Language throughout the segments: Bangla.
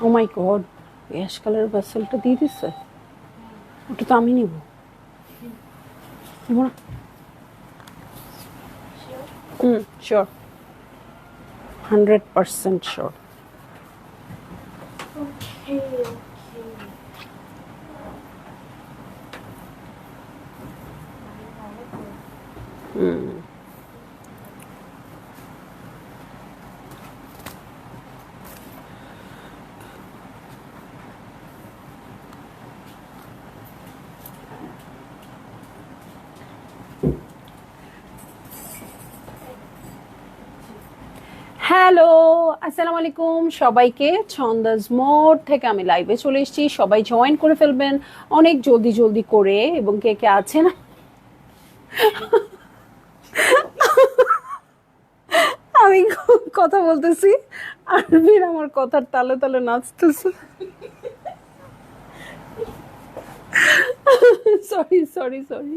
ও মাই গড, অ্যাশ কালার ভেসেলটা দিয়ে দিচ্ছে। ওটা তো আমি নিব না। Sure, 100% sure. হ্যালো, আসসালামু আলাইকুম সবাইকে। ছন্দাজ মোড থেকে আমি লাইভে চলে এসেছি, সবাই জয়েন করে ফেলবেন অনেক জলদি জলদি করে। এবং কে কে আছেন, আমি কথা বলতেছি, আরবির আমার কথার তালে তালে নাচতেছে। Sorry sorry sorry.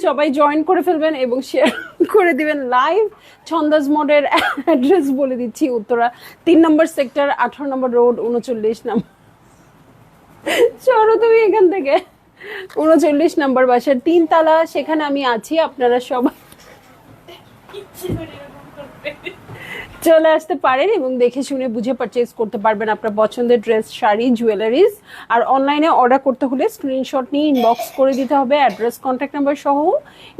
সবাই জয়েন করে ফেলবেন এবং শেয়ার করে দিবেন লাইভ। ছন্দাজ মোডের অ্যাড্রেস বলে দিচ্ছি, উত্তরা 3 নম্বর সেক্টর, 18 নম্বর রোড, 39 নম্বর। চলো তুমি এখান থেকে, 39 নম্বর বাসার 3 তলা, সেখানে আমি আছি। আপনারা সবাই চলে আসতে পারেন এবং দেখে শুনে বুঝে পারচেজ করতে পারবেন আপনার পছন্দের ড্রেস, শাড়ি, জুয়েলারিজ। আর অনলাইনে অর্ডার করতে হলে স্ক্রিনশট নিয়ে ইনবক্স করে দিতে হবে অ্যাড্রেস, কন্ট্যাক্ট নাম্বার সহ।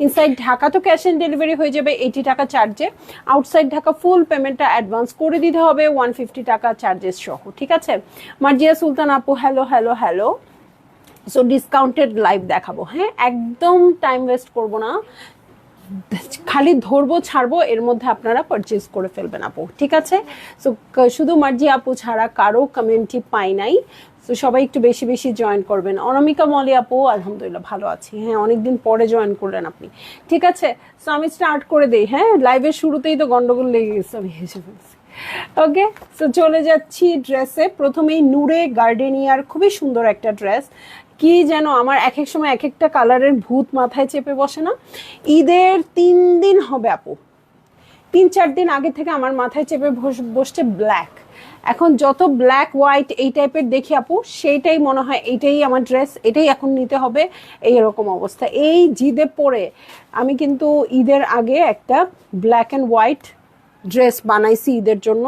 ইনসাইড ঢাকা তো ক্যাশ অন ডেলিভারি হয়ে যাবে 80 টাকা চার্জে। আউটসাইড ঢাকা ফুল পেমেন্টটা অ্যাডভান্স করে দিতে হবে 150 টাকা চার্জেস সহ, ঠিক আছে? মার্জিয়া সুলতান আপু, hello hello hello. So discounted live দেখাবো, হ্যাঁ, একদম টাইম ওয়েস্ট করবো না, খালি ধরবো ছাড়বো, এর মধ্যে আপনারা পারচেজ করে ফেলবেন আপু, ঠিক আছে? সো শুধু মার্জি আপু ছাড়া কারো কমেন্টই পাই নাই। তো সবাই একটু বেশি বেশি জয়েন করবেন। অনামিকা মলি আপু, আলহামদুলিল্লাহ ভালো আছি, হ্যাঁ, অনেকদিন পরে জয়েন করলেন আপনি, ঠিক আছে? সো আমি স্টার্ট করে দিই, হ্যাঁ, লাইভের শুরুতেই তো গন্ডগোল লেগে গেছে, আমি হেসে ফেলছি। ওকে, সো চলে যাচ্ছি ড্রেসে। প্রথমেই নূরে গার্ডেনিয়ার খুবই সুন্দর একটা ড্রেস। কি যেন আমার এক এক সময় এক একটা কালারের ভূত মাথায় চেপে বসে না। ঈদের 3 দিন হবে আপু, 3-4 দিন আগে থেকে আমার মাথায় চেপে বসছে ব্ল্যাক। এখন যত ব্ল্যাক হোয়াইট এই টাইপের দেখি আপু, সেইটাই মনে হয় এইটাই আমার ড্রেস, এটাই এখন নিতে হবে, এইরকম অবস্থা। এই জিদে পরে আমি কিন্তু ঈদের আগে একটা ব্ল্যাক অ্যান্ড হোয়াইট ড্রেস বানাইছি ঈদের জন্য।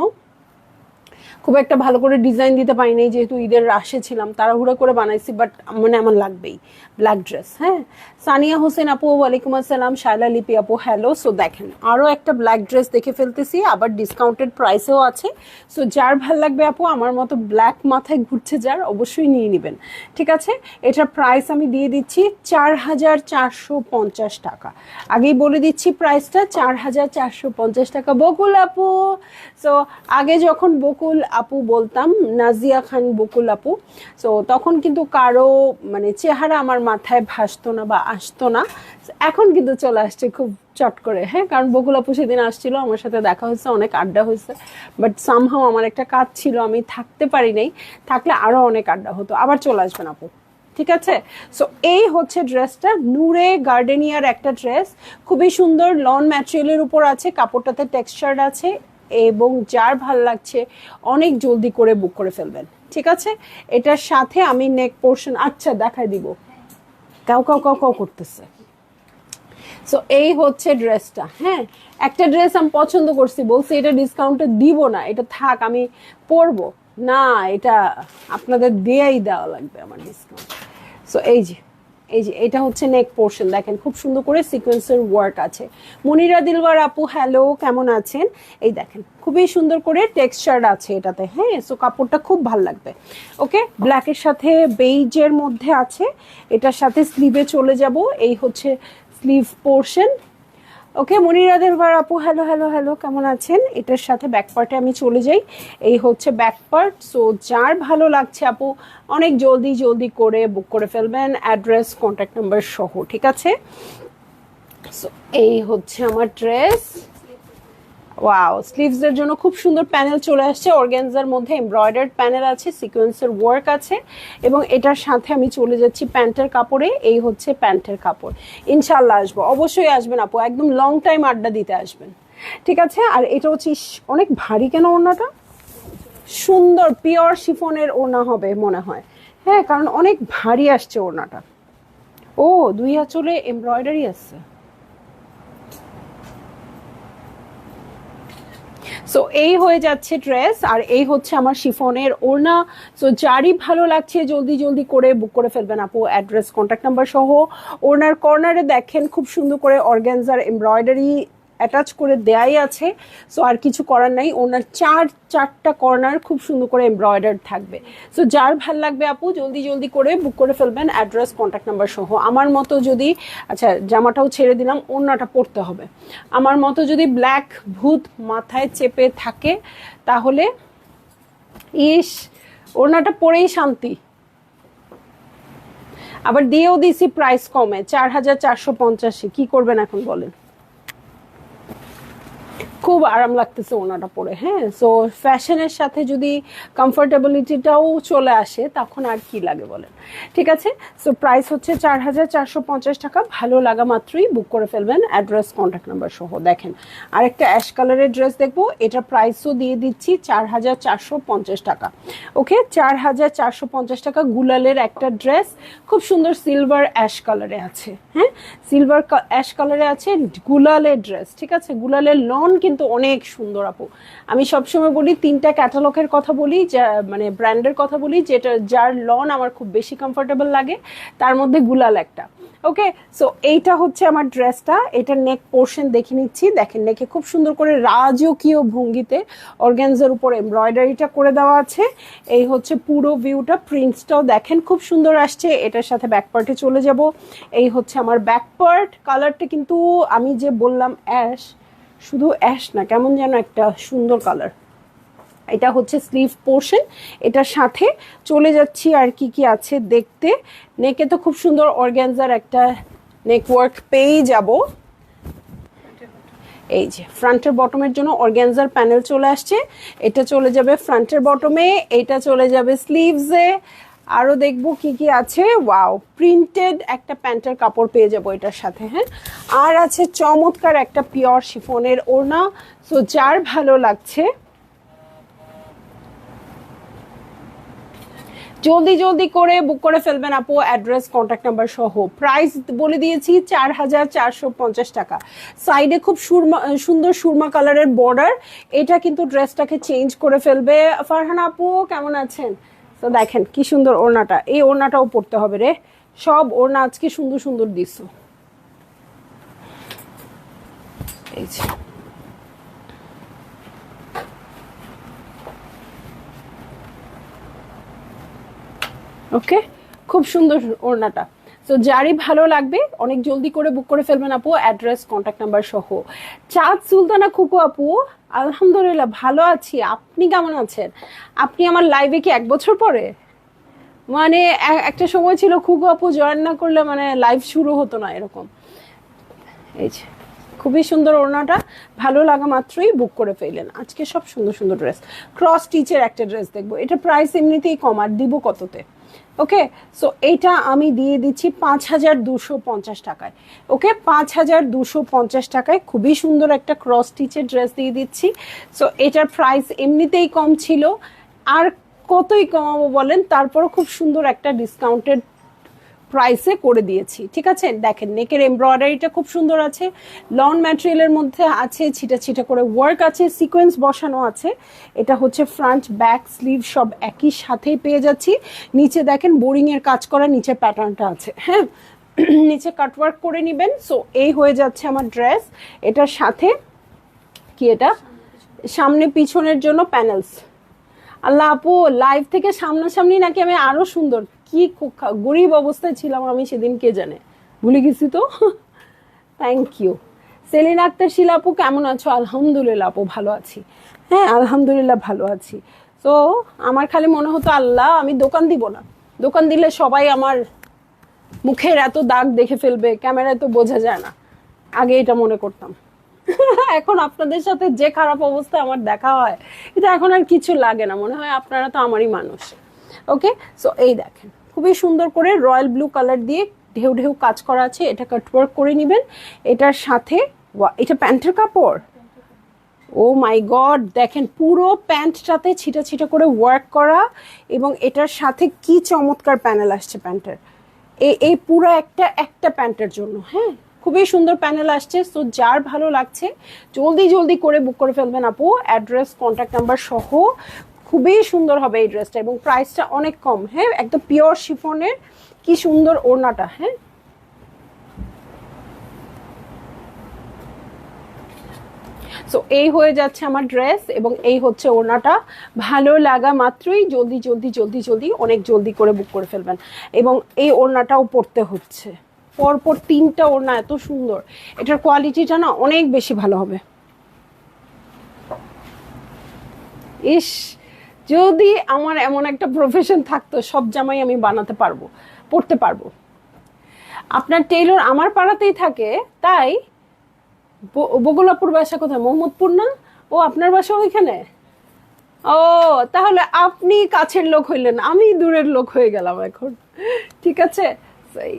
খুব একটা ভালো করে ডিজাইন দিতে পারি নাই, যেহেতু ঈদের রাশে ছিলাম, তাড়াহুড়ো করে বানাইছি, বাট মানে আমার লাগবেই ব্ল্যাক ড্রেস, হ্যাঁ। সানিয়া হোসেন আপু, ওয়ালাইকুম আসসালাম। শায়লা লিপি আপু, হ্যালো। সো দেখেন, আরও একটা ব্ল্যাক ড্রেস দেখে ফেলতেছি, আবার ডিসকাউন্টেড প্রাইসেও আছে। সো যার ভাল লাগবে আপু, আমার মতো ব্ল্যাক মাথায় ঘুরছে যার, অবশ্যই নিয়ে নেবেন, ঠিক আছে? এটার প্রাইস আমি দিয়ে দিচ্ছি 4450 টাকা। আগেই বলে দিচ্ছি প্রাইসটা 4450 টাকা। বকুল আপু, সো আগে যখন বকুল আপু বলতাম, নাজিয়া খান বকুল আপু, সো তখন কিন্তু কারো মানে চেহারা আমার মাথায় ভাসতো না বা আসতো না। এখন কিন্তু চলে আসছে খুব চট করে, হ্যাঁ, কারণ বকুল আপু সেদিন আসছিল, আমার সাথে দেখা হয়েছে, অনেক আড্ডা হয়েছে, বাট সামহাও আমার একটা কাজ ছিল, আমি থাকতে পারি নাই, থাকলে আরো অনেক আড্ডা হতো। আবার চলে আসবেন আপু, ঠিক আছে? সো এই হচ্ছে ড্রেসটা, নূরে গার্ডেনিয়ার একটা ড্রেস, খুবই সুন্দর, লন ম্যাটেরিয়ালের উপর আছে, কাপড়টাতে টেক্সচার আছে, এবং যার ভাল লাগছে অনেক জলদি করে বুক করে ফেলবেন, ঠিক আছে? এটার সাথে আমি নেক পোর্শন, আচ্ছা দেখাই দিব, কাউ কাউ কাউ কাউ করতেছে। সো এই হচ্ছে ড্রেসটা, হ্যাঁ। একটা ড্রেস আমি পছন্দ করছি, বলছি এটা ডিসকাউন্টে দিব না, এটা থাক আমি পরবো না, এটা আপনাদের দেয়াই দেওয়া লাগবে আমার ডিসকাউন্ট। সো এই যে এটা হচ্ছে নেক পোর্শন, দেখেন খুব সুন্দর করে সিকোয়েন্সের ওয়ার্ক আছে। মনিরা দিলওয়ার আপু, হ্যালো, কেমন আছেন? এই দেখেন খুবই সুন্দর করে টেক্সচার আছে এটাতে, হ্যাঁ। সো কাপড়টা খুব ভাল লাগবে। ওকে, ব্ল্যাকের সাথে বেইজের মধ্যে আছে, এটার সাথে স্লিভে চলে যাব, এই হচ্ছে স্লিভ পোর্শন। ওকে, মনিরা দিলওয়ার আপু, হ্যালো হ্যালো হ্যালো, কেমন আছেন? এটার সাথে ব্যাক পার্টে আমি চলে যাই, এই হচ্ছে ব্যাক পার্ট। সো যার ভালো লাগছে আপু, অনেক জলদি জলদি করে বুক করে ফেলবেন, অ্যাড্রেস, কন্ট্যাক্ট নাম্বার সহ, ঠিক আছে? সো এই হচ্ছে আমার ড্রেস। ওয়াও, স্লিভস এর জন্য খুব সুন্দর প্যানেল চলে আসছে, অর্গানজার মধ্যে এমব্রয়ডার্ড প্যানেল আছে, সিকোয়েন্সের ওয়ার্ক আছে, এবং এটার সাথে আমি চলে যাচ্ছি প্যান্টের কাপড়ে। এই হচ্ছে প্যান্টের কাপড়। ইনশাল্লাহ আসবো, অবশ্যই আসবেন আপু, একদম লং টাইম আড্ডা দিতে আসবেন। ঠিক আছে, আর এটা হচ্ছে অনেক ভারী কেন ওড়নাটা, সুন্দর পিওর শিফনের ওড়না হবে মনে হয়। হ্যাঁ, কারণ অনেক ভারী আসছে ওড়নাটা। ও, দুই আঁচলে এমব্রয়ডারি আছে। সো এই হয়ে যাচ্ছে ড্রেস, আর এই হচ্ছে আমার শিফনের ওড়না। সো যারই ভালো লাগছে জলদি জলদি করে বুক করে ফেলবেন আপু, অ্যাড্রেস কন্ট্যাক্ট নাম্বার সহ। ওড়নার কর্নারে দেখেন খুব সুন্দর করে অর্গানজার এমব্রয়ডারি অ্যাটাচ করে দেয়াই আছে। সো আর কিছু করার নাই, ওনার চারটা কর্নার খুব সুন্দর করে এমব্রয়ডার্ড থাকবে। সো যার ভাল লাগবে আপু জলদি জলদি করে বুক করে ফেলবেন, অ্যাড্রেস কন্ট্যাক্ট নাম্বার সহ। আমার মতো যদি, আচ্ছা জামাটাও ছেড়ে দিলাম, ওড়নাটা পরতে হবে। আমার মতো যদি ব্ল্যাক ভূত মাথায় চেপে থাকে তাহলে ইস, ওড়নাটা পরেই শান্তি। আবার দিয়েও দিছি প্রাইস কমে 4450, কি করবেন এখন বলেন। খুব আরাম লাগতেছে ওনাটা পরে। হ্যাঁ, সো ফ্যাশনের সাথে যদি কমফোর্টেবিলিটিটাও চলে আসে তখন আর কি লাগে বলেন। ঠিক আছে, সো প্রাইস হচ্ছে 4450 টাকা। ভালো লাগা মাত্রই বুক করে ফেলবেন, অ্যাড্রেস কন্ট্যাক্ট নাম্বার সহ। দেখেন আরেকটা অ্যাশ কালারের ড্রেস দেখবো, এটা প্রাইসও দিয়ে দিচ্ছি 4450 টাকা। ওকে, 4450 টাকা। গুলালের একটা ড্রেস, খুব সুন্দর সিলভার অ্যাশ কালারে আছে। হ্যাঁ, সিলভার অ্যাশ কালারে আছে গুলালের ড্রেস। ঠিক আছে, গুলালের লন কিন্তু অনেক সুন্দর আপু। আমি সবসময় বলি তিনটা ক্যাটালগের কথা বলি, যা মানে ব্র্যান্ডের কথা বলি, যেটা যার লন আমার খুব বেশি কমফোর্টেবল লাগে, তার মধ্যে গুলাল একটা। ওকে, সো এইটা হচ্ছে আমার ড্রেসটা। এটা নেক পোর্শন দেখে নিচ্ছি। দেখেন নেকে খুব সুন্দর করে রাজকীয় ভঙ্গিতে অর্গানজার উপর এমব্রয়ডারিটা করে দেওয়া আছে। এই হচ্ছে পুরো ভিউটা, প্রিন্টসটাও দেখেন খুব সুন্দর আসছে। এটার সাথে ব্যাক পার্টে চলে যাব। এই হচ্ছে আমার ব্যাক পার্ট। কালারটা কিন্তু আমি যে বললাম অ্যাশ, শুধু অ্যাশ না, কেমন যেন একটা সুন্দর কালার। এটা হচ্ছে স্লিভ পোর্শন, এটার সাথে চলে যাচ্ছি আর কি কি আছে দেখতে। নেকে তো খুব সুন্দর অর্গানজার একটা নেক ওয়ার্ক পেয়ে যাব। এই যে ফ্রন্টের বটমের জন্য অর্গানজার প্যানেল চলে আসছে, এটা চলে যাবে ফ্রন্টের বটমে, এটা চলে যাবে স্লিভসে। আরো দেখবো কি কি আছে। ওয়াও, প্রিন্টেড একটা প্যান্টের কাপড় পেয়ে যাবো এটার সাথে। হ্যাঁ, আর আছে চমৎকার একটা পিওর শিফনের ওড়না। সো যার ভালো লাগছে জলদি জলদি করে বুক করে ফেলবেন আপু, অ্যাড্রেস কন্ট্যাক্ট নাম্বার সহ। প্রাইস বলে দিয়েছি 4450 টাকা। সাইডে খুব সুন্দর সুরমা কালারের বর্ডার, এটা কিন্তু ড্রেসটাকে চেঞ্জ করে ফেলবে। ফারহানা আপু কেমন আছেন? তো দেখেন কি সুন্দর ওড়নাটা, এই ওড়নাটাও পরতে হবে রে। সব ওড়না আজকে সুন্দর সুন্দর দিস। এই যে ওকে, খুব সুন্দর ওড়নাটা। তো যারই ভালো লাগবে অনেক জলদি করে বুক করে ফেলবেন আপু, অ্যাড্রেস কন্ট্যাক্ট নাম্বার সহ। চাঁদ সুলতানা খুকু আপু, আলহামদুলিল্লাহ ভালো আছি, আপনি কেমন আছেন? আপনি আমার লাইভে কি 1 বছর পরে? মানে একটা সময় ছিল খুকু আপু জয়েন না করলে মানে লাইভ শুরু হতো না এরকম। এই যে খুবই সুন্দর ওড়নাটা, ভালো লাগা মাত্রই বুক করে ফেললেন। আজকে সব সুন্দর সুন্দর ড্রেস। ক্রস স্টিচের একটা ড্রেস দেখবো, এটা প্রাইস এমনিতেই কম, আর দিব কততে? ওকে, সো এইটা আমি দিয়ে দিচ্ছি 5250 টাকায়। ওকে, 5250 টাকায় খুবই সুন্দর একটা ক্রস স্টিচের ড্রেস দিয়ে দিচ্ছি। সো এটার প্রাইস এমনিতেই কম ছিল, আর কতই কমাবো বলেন, তারপরও খুব সুন্দর একটা ডিসকাউন্টেড প্রাইসে করে দিয়েছি। ঠিক আছে, দেখেন নেকের এমব্রয়ডারিটা খুব সুন্দর আছে, লন ম্যাটেরিয়ালের মধ্যে আছে, ছিটা ছিটা করে ওয়ার্ক আছে, সিকোয়েন্স বসানো আছে। এটা হচ্ছে ফ্রন্ট ব্যাক স্লিভ সব একই সাথেই পেয়ে যাচ্ছি। নিচে দেখেন বোরিং এর কাজ করা নিচে প্যাটার্নটা আছে। হ্যাঁ, নিচে কাটওয়ার্ক করে নেবেন। সো এই হয়ে যাচ্ছে আমার ড্রেস। এটার সাথে কি, এটা সামনে পিছনের জন্য প্যানেলস। আল্লাহ আপু, লাইভ থেকে সামনাসামনি নাকি আমি আরো সুন্দর? কি গরিব অবস্থায় ছিলাম আমি সেদিন, কে জানে, ভুলে গেছি তো। Thank you. সেলিনা আক্তার শিলা আপু কেমন আছো? আলহামদুলিল্লাহ আপু ভালো আছি। হ্যাঁ আলহামদুলিল্লাহ ভালো আছি। তো আমার খালি মনে হতো আল্লাহ আমি দোকান দিব না, দোকান দিলে সবাই আমার মুখের এত দাগ দেখে ফেলবে, ক্যামেরায় তো বোঝা যায় না। আগে এটা মনে করতাম। এখন আপনাদের সাথে যে খারাপ অবস্থা আমার দেখা হয়, কিন্তু এখন আর কিছু লাগে না, মনে হয় আপনারা তো আমারই মানুষ। ওকে, সো এই দেখেন খুবই সুন্দর করে রয়্যাল ব্লু কালার দিয়ে ঢেউ ঢেউ কাজ করা আছে, এটা কাটওয়ার্ক করে নেবেন। এটার সাথে এটা প্যান্টের কাপড়, ও মাই গড, দেখেন পুরো প্যান্টটাতে ছিটা ছিটা করে ওয়ার্ক করা, এবং এটার সাথে কি চমৎকার প্যানেল আসছে প্যান্টের। এই পুরো একটা একটা প্যান্টের জন্য, হ্যাঁ খুবই সুন্দর প্যানেল আসছে। সো যার ভালো লাগছে জলদি জলদি করে বুক করে ফেলবেন আপু, অ্যাড্রেস কন্ট্যাক্ট নাম্বার সহ। খুবই সুন্দর হবে এই ড্রেসটা, এবং প্রাইসটা অনেক কম। হ্যাঁ, একদম পিওর শিফনের, কি সুন্দর ওড়নাটা। হ্যাঁ, সো এই হয়ে যাচ্ছে আমার ড্রেস, এবং এই হচ্ছে ওড়নাটা। ভালো লাগা মাত্রই জলদি জলদি জলদি জলদি অনেক জলদি করে বুক করে ফেলবেন। এবং এই ওড়নাটাও পরতে হচ্ছে, পরপর 3টা ওড়না এত সুন্দর, এটার কোয়ালিটিটা না অনেক বেশি ভালো হবে। ইস, যদি আমার এমন একটা প্রফেশন থাকতো, সব জামাই আমি বানাতে পারবো, পড়তে পারবো। আপনার টেইলর আমার পাড়াতেই থাকে, তাই বগুলাপুর বাসা কোথায়, মোহাম্মদপুর না? ও আপনার বাসা ওইখানে? ও, তাহলে আপনি কাছের লোক হইলেন, আমি দূরের লোক হয়ে গেলাম এখন। ঠিক আছে, সেই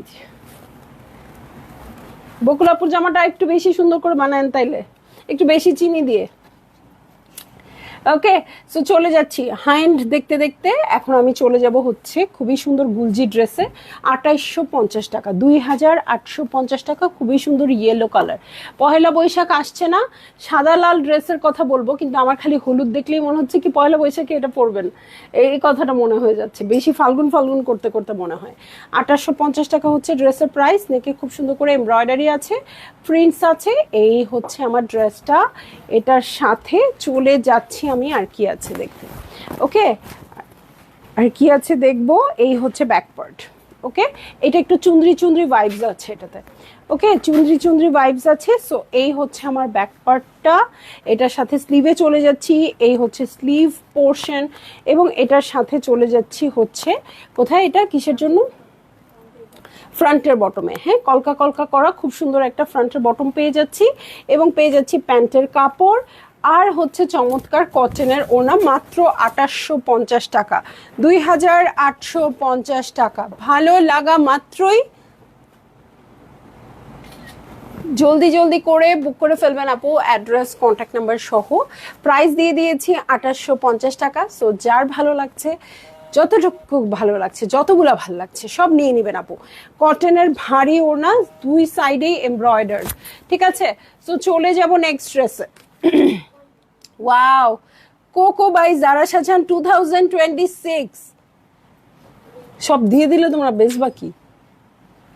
বকুলাপুর জামাটা একটু বেশি সুন্দর করে বানায়েন তাইলে, একটু বেশি চিনি দিয়ে। ওকে, সো চলে যাচ্ছি হাইন্ড দেখতে দেখতে। এখন আমি চলে যাব হচ্ছে খুবই সুন্দর গুলজি ড্রেসে, 2850 টাকা, 2850 টাকা, খুবই সুন্দর ইয়েলো কালার। পহেলা বৈশাখ আসছে না, সাদা লাল ড্রেসের কথা বলবো, কিন্তু আমার খালি হলুদ দেখলেই মনে হচ্ছে কি পয়লা বৈশাখে এটা পরবেন, এই কথাটা মনে হয়ে যাচ্ছে, বেশি ফাল্গুন ফাল্গুন করতে করতে মনে হয়। 2850 টাকা হচ্ছে ড্রেসের প্রাইস। নেকে খুব সুন্দর করে এমব্রয়ডারি আছে, প্রিন্টস আছে। এই হচ্ছে আমার ড্রেসটা, এটার সাথে চলে যাচ্ছি আমি। আর কি আছে দেখতে, ওকে, আর কি আছে দেখবো। এই হচ্ছে ব্যাক পার্ট। ওকে, এটা একটু চুন্দ্রি চুন্দ্রি ভাইবস আছে এটাতে। ওকে, চুন্দ্রি চুন্দ্রি ভাইবস আছে। সো এই হচ্ছে আমার ব্যাক পার্টটা, এটার সাথে স্লিভে চলে যাচ্ছি, এই হচ্ছে স্লিভ পোর্শন, এবং এটার সাথে চলে যাচ্ছি হচ্ছে কোথায়, এটা কিসের জন্য, ফ্রন্টের বটমে। হ্যাঁ, কলকা কলকা করা খুব সুন্দর একটা ফ্রন্টের বটম পেয়ে যাচ্ছি, এবং পেয়ে যাচ্ছি প্যান্টের কাপড়, আর হচ্ছে চমৎকার কটনের ওড়না, মাত্র 2850 টাকা, 2850 টাকা। ভালো লাগা মাত্রই জলদি জলদি করে বুক করে ফেলবেন আপু, অ্যাড্রেস কন্ট্যাক্ট নাম্বার সহ। প্রাইস দিয়ে দিয়েছি 2850 টাকা। সো যার ভালো লাগছে, যতটুকু ভালো লাগছে, যতগুলো ভালো লাগছে সব নিয়ে নেবেন আপু। কটনের ভারী ওড়না, 2 সাইডেই এমব্রয়ডার্ড। ঠিক আছে, সো চলে যাব নেক্সট ড্রেসে। ওয়াও, কোকো বাই জারা শাহজাহান 2026। সব দিয়ে দিলে তোমরা বেচবা কি?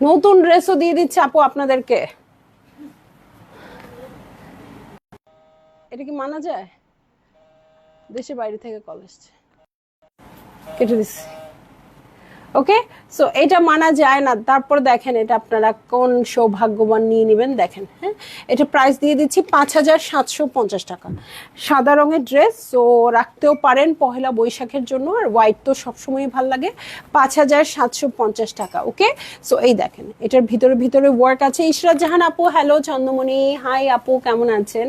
নতুন ড্রেসও দিয়ে দিচ্ছে আপু আপনাদেরকে, এটা কি মানা যায়? দেশের বাইরে থেকে কল আসছে, কেটে দিচ্ছি। ওকে, সো এটা মানা যায় না। তারপর দেখেন এটা আপনারা কোন সৌভাগ্যবান নিয়ে নেবেন, দেখেন। হ্যাঁ, এটা প্রাইস দিয়ে দিচ্ছি 5750 টাকা। সাদা রঙের ড্রেস, সো রাখতেও পারেন পহেলা বৈশাখের জন্য, আর হোয়াইট তো সবসময়ই ভাল লাগে। 5750 টাকা। ওকে, সো এই দেখেন এটার ভিতরে ভিতরে ওয়ার্ক আছে। ইশরাত জাহান আপু, হ্যালো। চন্দ্রমণি, হাই আপু, কেমন আছেন?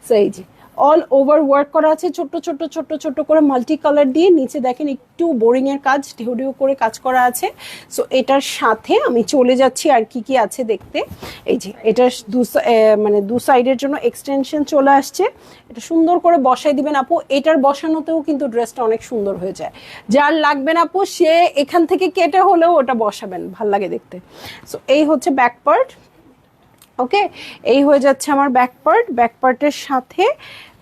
সো এই যে অল ওভার ওয়ার্ক করা আছে, ছোট্ট ছোট্ট ছোট্ট ছোট্ট করে মাল্টি কালার দিয়ে। নিচে দেখেন একটু বোরিং এর কাজ, ঢেউ ঢেউ করে কাজ করা আছে। সো এটার সাথে আমি চলে যাচ্ছি আর কি কি আছে দেখতে। এই যে এটার মানে দু সাইডের জন্য এক্সটেনশন চলে আসছে, এটা সুন্দর করে বসাই দিবেন আপু। এটার বসানোতেও কিন্তু ড্রেসটা অনেক সুন্দর হয়ে যায়। যার লাগবে না আপু, সে এখান থেকে কেটে হলেও ওটা বসাবেন, ভাল লাগে দেখতে। সো এই হচ্ছে ব্যাক পার্ট। ওকে, এই হয়ে যাচ্ছে আমার ব্যাক পার্ট। ব্যাক পার্টের সাথে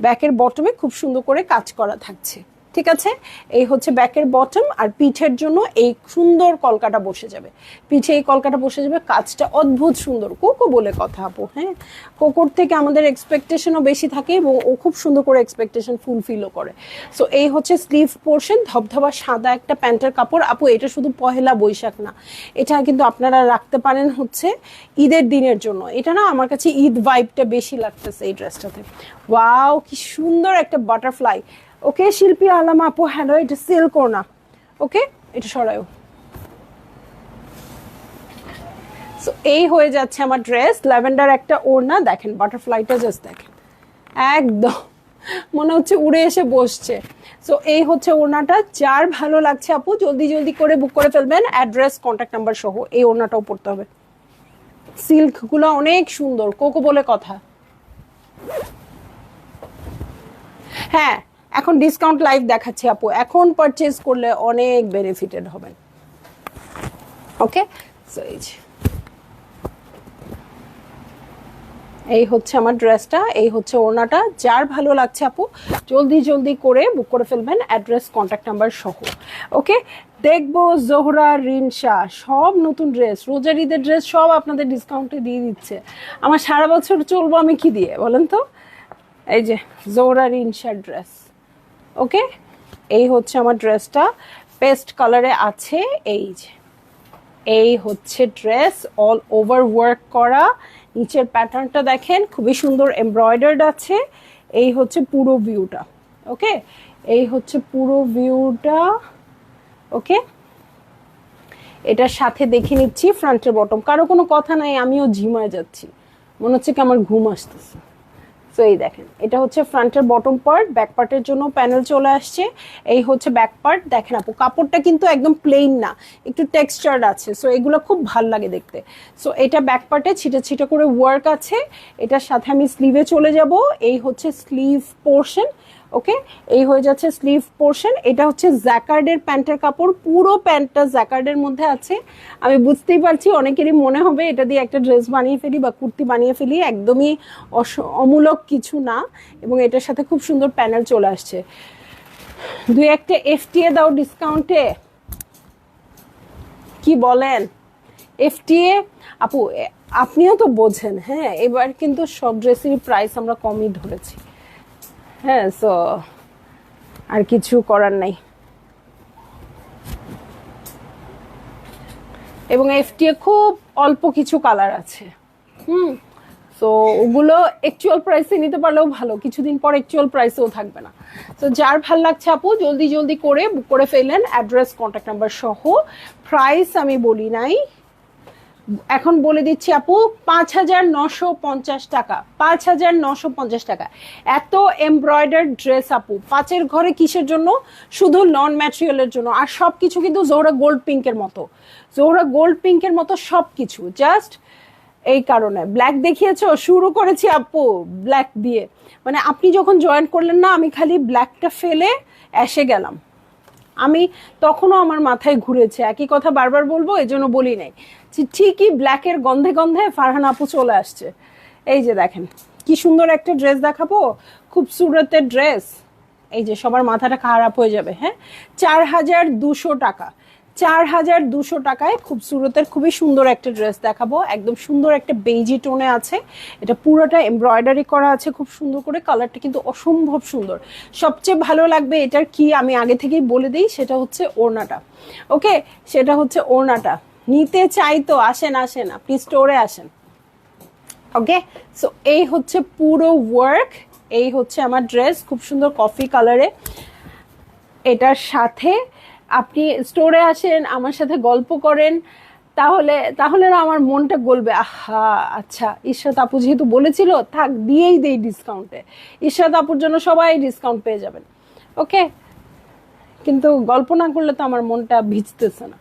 ব্যাকের বটমে খুব সুন্দর করে কাজ করা থাকছে। ঠিক আছে, এই হচ্ছে ব্যাকের বটম। আর পিঠের জন্য এই সুন্দর কলকাটা বসে যাবে, পিঠে এই কলকাটা বসে যাবে। কাজটা অদ্ভুত সুন্দর, কোকো বলে কথা আপু। হ্যাঁ, কোকোর থেকে আমাদের এক্সপেকটেশনও বেশি থাকে, এবং ও খুব সুন্দর করে এক্সপেকটেশন ফুলফিলও করে। সো এই হচ্ছে স্লিভ পোর্শন, ধবধবা সাদা একটা প্যান্টের কাপড় আপু। এটা শুধু পহেলা বৈশাখ না, এটা কিন্তু আপনারা রাখতে পারেন হচ্ছে ঈদের দিনের জন্য। এটা না আমার কাছে ঈদ ভাইবটা বেশি লাগতেছে এই ড্রেসটাতে। ওয়াও, কি সুন্দর একটা বাটারফ্লাই। ওকে, শিল্পী আলাম আপু, হ্যালো। এটা সিল্ক ওড়না। ওকে, এটা সরায়ও। সো এই হয়ে যাচ্ছে আমার ড্রেস, ল্যাভেন্ডার একটা ওড়না, দেখেন বাটারফ্লাইটা জাস্ট দেখেন, একদম মনে হচ্ছে উড়ে এসে বসছে। সো এই হচ্ছে ওড়নাটা, যার ভালো লাগছে আপু জলদি জলদি করে বুক করে ফেলবেন, অ্যাড্রেস কন্ট্যাক্ট নাম্বার সহ। এই ওড়নাটাও পড়তে হবে, সিল্কগুলো অনেক সুন্দর, কোকো বলে কথা। হ্যাঁ এখন ডিসকাউন্ট লাইভ দেখাচ্ছি আপু, এখন পারচেজ করলে অনেক বেনিফিটেড হবেন। ওকে, সো এই হচ্ছে আমার ড্রেসটা, এই হচ্ছে ওড়নাটা, যার ভালো লাগছে আপু জলদি জলদি করে বুক করে ফেলবেন, অ্যাড্রেস কন্ট্যাক্ট নাম্বার সহ। ওকে, দেখবো জোহরা, রিনশা সব নতুন ড্রেস, রোজার ঈদের ড্রেস সব আপনাদের ডিসকাউন্টে দিয়ে দিচ্ছে। আমার সারা বছর চলবো আমি কি দিয়ে বলেন তো? এই যে জোহরা রিনশার ড্রেস। ওকে, এই হচ্ছে আমার ড্রেসটা, পেস্ট কালারে আছে। এই যে এই হচ্ছে ড্রেস, অল ওভার ওয়ার্ক করা, নিচের প্যাটার্নটা দেখেন খুবই সুন্দর এমব্রয়ডার্ড আছে। এই হচ্ছে পুরো ভিউটা। ওকে, এই হচ্ছে পুরো ভিউটা। ওকে, এটার সাথে দেখে নিচ্ছি ফ্রন্টের বটম, কারো কোনো কথা নাই, আমিও ঝিমায় যাচ্ছি, মনে হচ্ছে কি আমার ঘুম আসতেছে। সো এই দেখেন এটা হচ্ছে ফ্রন্টের বটম পার্ট, ব্যাক পার্টের জন্য প্যানেল চলে আসছে। এই হচ্ছে ব্যাক পার্ট, দেখেন আপু কাপড়টা কিন্তু একদম প্লেন না, একটু টেক্সচার্ড আছে, সো এগুলো খুব ভাল লাগে দেখতে। সো এটা ব্যাক পার্টে ছিটে ছিটে করে ওয়ার্ক আছে। এটার সাথে আমি স্লিভে চলে যাব, এই হচ্ছে স্লিভ পোর্শন। ওকে, এই হয়ে যাচ্ছে স্লিভ পোর্শন। এটা হচ্ছে জ্যাকার্ডের প্যান্টের কাপড়, পুরো প্যান্টটা জ্যাকার্ডের মধ্যে আছে। আমি বুঝতেই পারছি অনেকেরই মনে হবে এটা দিয়ে একটা ড্রেস বানিয়ে ফেলি বা কুর্তি বানিয়ে ফেলি, একদমই অমূলক কিছু না। এবং এটার সাথে খুব সুন্দর প্যানেল চলে আসছে। দুই একটা এফটিএ দাও ডিসকাউন্টে, কি বলেন? এফটিএ আপু আপনিও তো বোঝেন, হ্যাঁ এবার কিন্তু সব ড্রেসেরই প্রাইস আমরা কমই ধরেছি। হ্যাঁ, সো আর কিছু করার নাই। এবং এফটিএ খুব অল্প কিছু কালার আছে। সো ওগুলো অ্যাকচুয়াল প্রাইসে নিতে পারলেও ভালো, কিছুদিন পর অ্যাকচুয়াল প্রাইসেও থাকবে না। তো যার ভাল লাগছে আপু জলদি জলদি করে বুক করে ফেললেন, অ্যাড্রেস কন্ট্যাক্ট নাম্বার সহ। প্রাইস আমি বলি নাই, এখন বলে দিচ্ছি আপু, 5,950 টাকা, 5,950 টাকা। এত এমব্রয়ডার্ড ড্রেস আপু, পাঁচের ঘরে কিসের জন্য? শুধু নন ম্যাটেরিয়ালের জন্য। আর সব কিছু কিন্তু জোহরা গোল্ড পিঙ্কের মতো, জোহরা গোল্ড পিঙ্কের মতো সব কিছু, জাস্ট এই কারণে ব্ল্যাক দেখিয়েছো, শুরু করেছি আপু ব্ল্যাক দিয়ে। মানে আপনি যখন জয়েন করলেন না, আমি খালি ব্ল্যাকটা ফেলে এসে গেলাম, আমি তখনও আমার মাথায় ঘুরেছে, একই কথা বারবার বলবো এজন্য বলি নাই। ঠিকই ব্ল্যাকের গন্ধে গন্ধে ফারহান আপু চলে আসছে। এই যে দেখেন কি সুন্দর একটা ড্রেস দেখাবো, খুবসুরতের ড্রেস। এই যে সবার মাথাটা খারাপ হয়ে যাবে। হ্যাঁ, 4,200 টাকা, 4,200 টাকায় খুবসুরতের খুবই সুন্দর একটা ড্রেস দেখাবো, একদম সুন্দর একটা বেইজি টোনে আছে। এটা পুরোটা এমব্রয়ডারি করা আছে খুব সুন্দর করে, কালারটা কিন্তু অসম্ভব সুন্দর। সবচেয়ে ভালো লাগবে এটার কি আমি আগে থেকেই বলে দিই, সেটা হচ্ছে ওড়নাটা। ওকে, সেটা হচ্ছে ওড়নাটা। নিতে চাই তো আসেন আসেন, আপনি স্টোরে আসেন। ওকে, সো এই হচ্ছে পুরো ওয়ার্ক, এই হচ্ছে আমার ড্রেস, খুব সুন্দর কফি কালারে। এটার সাথে আপনি স্টোরে আসেন, আমার সাথে গল্প করেন, তাহলে তাহলে না আমার মনটা গলবে। আহা, আচ্ছা ইশরাত আপু যেহেতু বলেছিল, থাক দিয়েই দেই ডিসকাউন্টে। ইশরাত আপুর জন্য সবাই ডিসকাউন্ট পেয়ে যাবেন। ওকে, কিন্তু গল্প না করলে তো আমার মনটা ভিজতেছে না।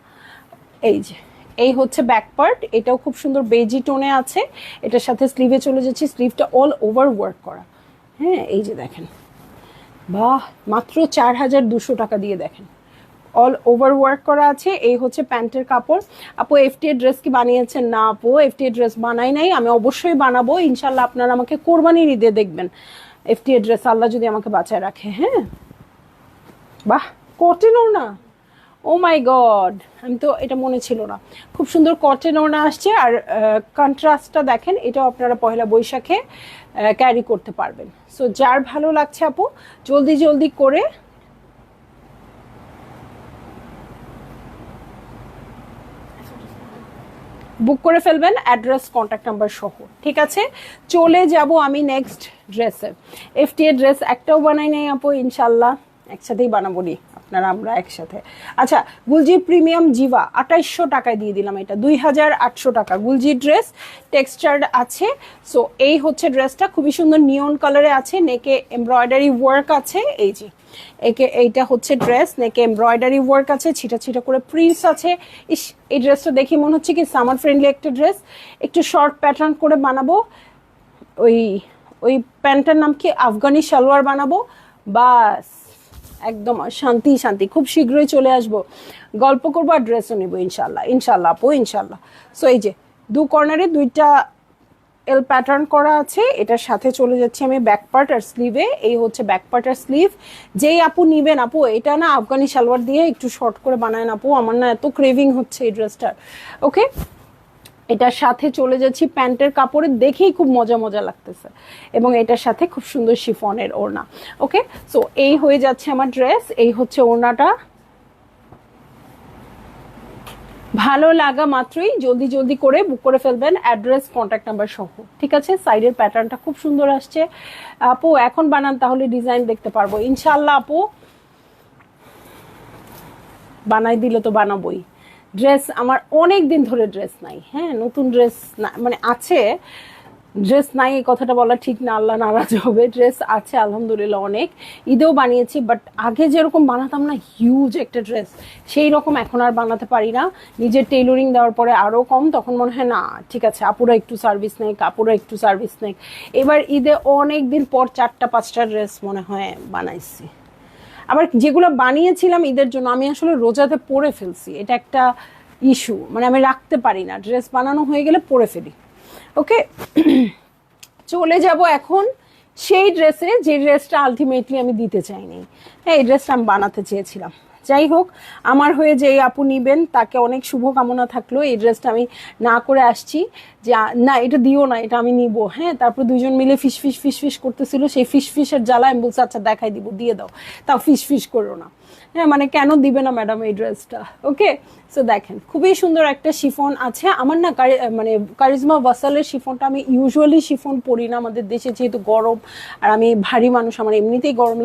এই যে এই হচ্ছে ব্যাক পার্ট, এটাও খুব সুন্দর বেজি টোনে আছে। এটার সাথে স্লিভে চলে যাচ্ছে, স্লিভটা অল ওভার ওয়ার্ক করা। হ্যাঁ, এই যে দেখেন, বাহ, মাত্র 4,200 টাকা দিয়ে দেখেন অল ওভার ওয়ার্ক করা আছে। এই হচ্ছে প্যান্টের কাপড়। আপু এফটিএ ড্রেস কি বানিয়েছেন? না আপু, এফটিএ ড্রেস বানাই নাই, আমি অবশ্যই বানাবো ইনশাল্লাহ। আপনারা আমাকে কোরবানির ঈদে দেখবেন এফটিএ ড্রেস, আল্লাহ যদি আমাকে বাঁচায় রাখে। হ্যাঁ, বাহ, কটন ওড়না, ও মাই গড, আমি তো এটা মনে ছিল না। খুব সুন্দর কটন ওড়না আসছে, আর কন্ট্রাস্টটা দেখেন, এটাও আপনারা পয়লা বৈশাখে ক্যারি করতে পারবেন। সো যার ভালো লাগছে আপু জলদি জলদি করে বুক করে ফেলবেন, অ্যাড্রেস কন্ট্যাক্ট নাম্বার সহ। ঠিক আছে, চলে যাব আমি নেক্সট ড্রেসে। এফটিএ ড্রেস একটাও বানাই নাই আপু ইনশাল্লাহ, একসাথেই বানাবো নি আপনারা আমরা একসাথে। আচ্ছা, গুলজি প্রিমিয়াম জিভা 2800 টাকায় দিয়ে দিলাম, এটা 2800 টাকা গুলজি ড্রেস, টেক্সচার আছে। সো এই হচ্ছে ড্রেসটা, খুবই সুন্দর নিয়ন কালারে আছে, নেকে এমব্রয়ডারি ওয়ার্ক আছে। এই যে এইটা হচ্ছে ড্রেস, নেকে এমব্রয়ডারি ওয়ার্ক আছে, ছিটা ছিটা করে প্রিন্টস আছে। ইস, এই ড্রেসটা দেখে মনে হচ্ছে কি সামার ফ্রেন্ডলি একটা ড্রেস। একটু শর্ট প্যাটার্ন করে বানাবো, ওই ওই প্যান্টটার নাম কি আফগানি সালোয়ার বানাবো, বাস একদম শান্তি শান্তি। খুব শীঘ্রই চলে আসবো, গল্প করবো আর ড্রেসও নেবো ইনশাল্লাহ, ইনশাল্লাহ আপু ইনশাল্লাহ। সো এই যে দু কর্নারে দুইটা এল প্যাটার্ন করা আছে, এটার সাথে চলে যাচ্ছে আমি ব্যাক পার্ট আর স্লিভে। এই হচ্ছে ব্যাক পার্ট আর স্লিভ। যেই আপু নিবেন, আপু এটা না আফগানি সালোয়ার দিয়ে একটু শর্ট করে বানায় আপু, আমার না এত ক্রেভিং হচ্ছে এই ড্রেসটার। ওকে, এটার সাথে চলে যাচ্ছি প্যান্টের কাপড়ে, দেখেই খুব মজা মজা লাগতেছে, এবং এটার সাথে খুব সুন্দর শিফনের ওড়না। ওকে, সো এই হয়ে যাচ্ছে আমার ড্রেস, এই হচ্ছে ওড়নাটা। ভালো লাগা মাত্রই জলদি জলদি করে বুক করে ফেলবেন, অ্যাড্রেস কন্ট্যাক্ট নাম্বার সহ, ঠিক আছে? সাইডের প্যাটার্নটা খুব সুন্দর আসছে আপু, এখন বানান তাহলে ডিজাইন দেখতে পারবো ইনশাল্লাহ আপু, বানাই দিলে তো বানাবোই। ড্রেস আমার অনেক দিন ধরে ড্রেস নাই, হ্যাঁ নতুন ড্রেস না, মানে আছে, ড্রেস নাই এই কথাটা বলা ঠিক না, আল্লাহ নারাজ হবে। ড্রেস আছে আলহামদুলিল্লাহ অনেক, ঈদেও বানিয়েছি, বাট আগে যেরকম বানাতাম না হিউজ একটা ড্রেস, সেই রকম এখন আর বানাতে পারি না। নিজের টেইলরিং দেওয়ার পরে আরও কম, তখন মনে হয় না ঠিক আছে আপুরা একটু সার্ভিস নেই, কাপুরা একটু সার্ভিস নেই। এবার ঈদে অনেক দিন পর 4-5টা ড্রেস মনে হয় বানাইছি। আবার যেগুলো বানিয়েছিলাম ঈদের জন্য আমি আসলে রোজাতে পরে ফেলছি, এটা একটা ইস্যু, মানে আমি রাখতে পারি না, ড্রেস বানানো হয়ে গেলে পরে ফেলি। ওকে, চলে যাব এখন সেই ড্রেসে যে ড্রেসটা আলটিমেটলি আমি দিতে চাইনি। হ্যাঁ, এই ড্রেসটা আমি বানাতে চেয়েছিলাম। যাই হোক, আমার হয়ে যে আপু নিবেন তাকে অনেক শুভকামনা থাকলো। এই ড্রেসটা আমি না করে আসছি যে না এটা দিও না, এটা আমি নিব। হ্যাঁ, তারপর দুজন মিলে ফিস ফিস ফিস ফিস করতেছিল, সেই ফিস ফিসের জ্বালা আমি বলছি আচ্ছা দেখাই দিব, দিয়ে দাও, তাও ফিস ফিস করো না। হ্যাঁ, মানে কেন দিবে না ম্যাডাম এই ড্রেসটা? ওকে, সো দেখেন খুবই সুন্দর একটা শিফন আছে। আমার না মানে কারিজমা ওয়াসালের শিফনটা আমি ইউজুয়ালি শিফন পরি না, আমাদের দেশে যেহেতু গরম আর আমি ভারী মানুষ, আমার এমনিতেই গরম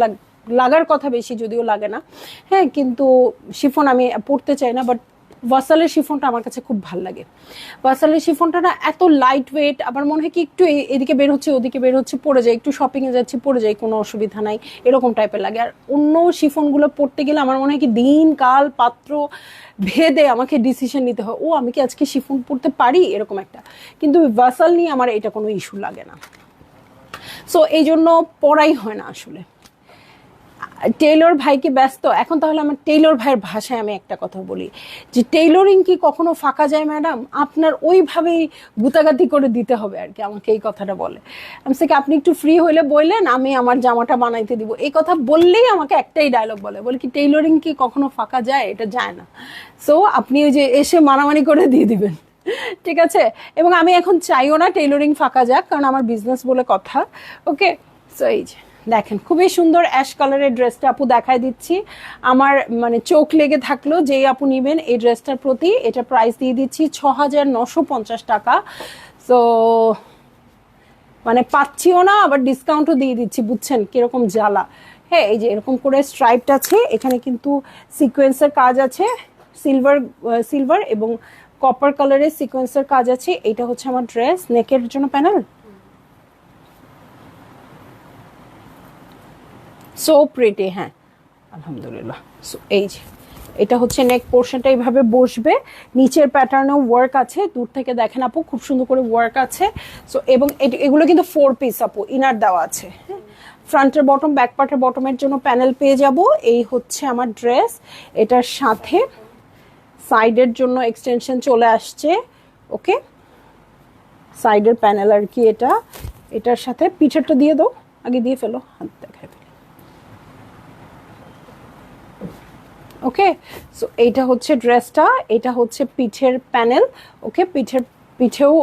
লাগার কথা বেশি, যদিও লাগে না। হ্যাঁ, কিন্তু শিফন আমি পরতে চাই না, বাট ওয়াসালের শিফনটা আমার কাছে খুব ভাল লাগে। ওয়াসালের শিফনটা না এত লাইট ওয়েট, আবার মনে হয় কি একটু এদিকে বের হচ্ছে ওদিকে বের হচ্ছে পড়ে যায়, একটু শপিংয়ে যাচ্ছি পড়ে যায়, কোনো অসুবিধা নাই, এরকম টাইপের লাগে। আর অন্য শিফনগুলো পড়তে গেলে আমার মনে হয় কি দিন কাল পাত্র ভেদে আমাকে ডিসিশন নিতে হয়, ও আমি কি আজকে শিফন পড়তে পারি, এরকম একটা। কিন্তু ওয়াসাল নিয়ে আমার এটা কোনো ইস্যু লাগে না, সো এই জন্য পড়াই হয় না আসলে। টেইলর ভাইকে ব্যস্ত এখন, তাহলে আমার টেইলর ভাইয়ের ভাষায় আমি একটা কথা বলি যে টেইলরিং কি কখনো ফাঁকা যায় ম্যাডাম? আপনার ওইভাবেই গুতাগাতি করে দিতে হবে আর কি, আমাকে এই কথাটা বলে। আমি সে আপনি একটু ফ্রি হইলে বললেন আমি আমার জামাটা বানাইতে দিব, এই কথা বললেই আমাকে একটাই ডায়লগ বলে কি টেইলরিং কি কখনো ফাঁকা যায়? এটা যায় না। সো আপনি ওই যে এসে মানামানি করে দিয়ে দিবেন, ঠিক আছে? এবং আমি এখন চাইও না টেইলরিং ফাঁকা যাক, কারণ আমার বিজনেস বলে কথা। ওকে, সো এই যে দেখেন খুবই সুন্দর অ্যাশ কালারের ড্রেসটা আপু দেখাই দিচ্ছি। আমার মানে চোখ লেগে থাকলো যেই আপু নিবেন এই ড্রেসটার প্রতি। এটা প্রাইস দিয়ে দিচ্ছি ৬,৯৫০ টাকা। সো মানে পাচ্ছিও না, আবার ডিসকাউন্টও দিয়ে দিচ্ছি, বুঝছেন কিরকম জ্বালা। হ্যাঁ, এই যে এরকম করে স্ট্রাইপড আছে, এখানে কিন্তু সিকোয়েন্সের কাজ আছে, সিলভার এবং কপার কালারের সিকোয়েন্সের কাজ আছে। এইটা হচ্ছে আমার ড্রেস, নেকের জন্য প্যানেল সো প্রিটি। হ্যাঁ আলহামদুলিল্লাহ। সো এই যে এটা হচ্ছে নেক পোর্শনটা এইভাবে বসবে, নিচের প্যাটার্নেও ওয়ার্ক আছে, দূর থেকে দেখেন আপু খুব সুন্দর করে ওয়ার্ক আছে। সো এবং এগুলো কিন্তু 4 পিস আপু, ইনার দেওয়া আছে। হ্যাঁ, ফ্রন্টের বটম ব্যাক পার্টের বটমের জন্য প্যানেল পেয়ে যাব। এই হচ্ছে আমার ড্রেস, এটার সাথে সাইডের জন্য এক্সটেনশন চলে আসছে। ওকে, সাইডের প্যানেল আর কি এটা, এটার সাথে পিঠেরটা দিয়ে দাও, আগে দিয়ে ফেলো, হাত দেখাই ফেলো। ওকে, সো এইটা হচ্ছে ড্রেসটা, এটা হচ্ছে পিঠের প্যানেল। ওকে, পিঠেও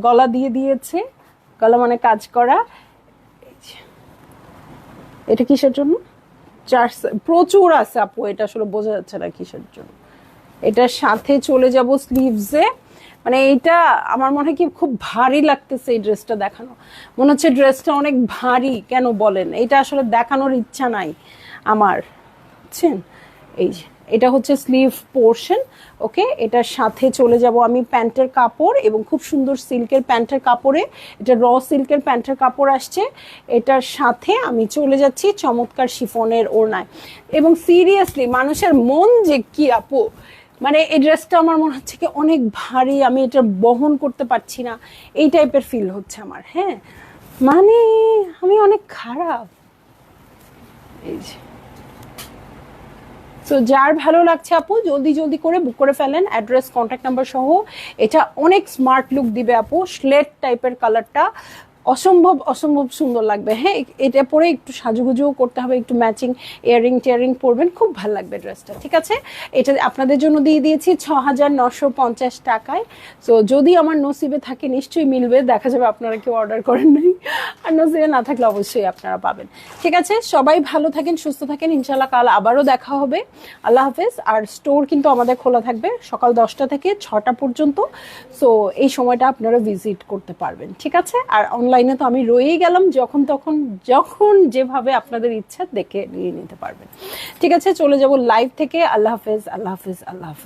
গলা দিয়ে দিয়েছে, গলা মানে কাজ করা। এটা কিসের জন্য? প্রচুর আছে আপু, এটা আসলে বোঝা যাচ্ছে না কিসের জন্য। এটার সাথে চলে যাব স্লিভসে, মানে এইটা আমার মনে হয় কি খুব ভারী লাগতেছে এই ড্রেসটা দেখানো, মনে হচ্ছে ড্রেসটা অনেক ভারী। কেন বলেন? এটা আসলে দেখানোর ইচ্ছা নাই, আমার, বুঝছেন? এই যে এটা হচ্ছে স্লিভ পোর্শন। ওকে, এটার সাথে চলে যাব আমি প্যান্টের কাপড়, এবং খুব সুন্দর সিল্কের প্যান্টের কাপড়ে, এটা র সিল্কের প্যান্টের কাপড় আসছে। এটার সাথে আমি চলে যাচ্ছি চমৎকার শিফনের ওড়নায়। এবং সিরিয়াসলি মানুষের মন যে কি আপু, মানে এই ড্রেসটা আমার মনে হচ্ছে কি অনেক ভারী, আমি এটা বহন করতে পারছি না, এই টাইপের ফিল হচ্ছে আমার। হ্যাঁ, মানে আমি অনেক খারাপ। এই যে, সো যার ভালো লাগছে আপু জলদি জলদি করে বুক করে ফেলেন, অ্যাড্রেস কন্ট্যাক্ট নাম্বার সহ। এটা অনেক স্মার্ট লুক দিবে আপু, স্লেট টাইপের কালারটা অসম্ভব অসম্ভব সুন্দর লাগবে। হ্যাঁ, এটা পরে একটু সাজুগুজুও করতে হবে, একটু ম্যাচিং ইয়ারিং টিয়ারিং পরবেন, খুব ভালো লাগবে ড্রেসটা। ঠিক আছে, এটা আপনাদের জন্য দিয়ে দিয়েছি 6,950 টাকায়। সো যদি আমার নসিবে থাকে নিশ্চয়ই মিলবে, দেখা যাবে আপনারা কেউ অর্ডার করেন নাই, আর নসিবে না থাকলে অবশ্যই আপনারা পাবেন। ঠিক আছে, সবাই ভালো থাকেন, সুস্থ থাকেন, ইনশাল্লাহ কাল আবারও দেখা হবে। আল্লাহ হাফেজ। আর স্টোর কিন্তু আমাদের খোলা থাকবে সকাল 10টা থেকে 6টা পর্যন্ত। সো এই সময়টা আপনারা ভিজিট করতে পারবেন। ঠিক আছে, আর অনলাইনে তো আমি রয়েই গেলাম, যখন তখন যখন যেভাবে আপনাদের ইচ্ছা দেখে নিয়ে নিতে পারবেন। ঠিক আছে, চলে যাব লাইভ থেকে। আল্লাহ হাফেজ, আল্লাহ হাফেজ, আল্লাহ হাফেজ।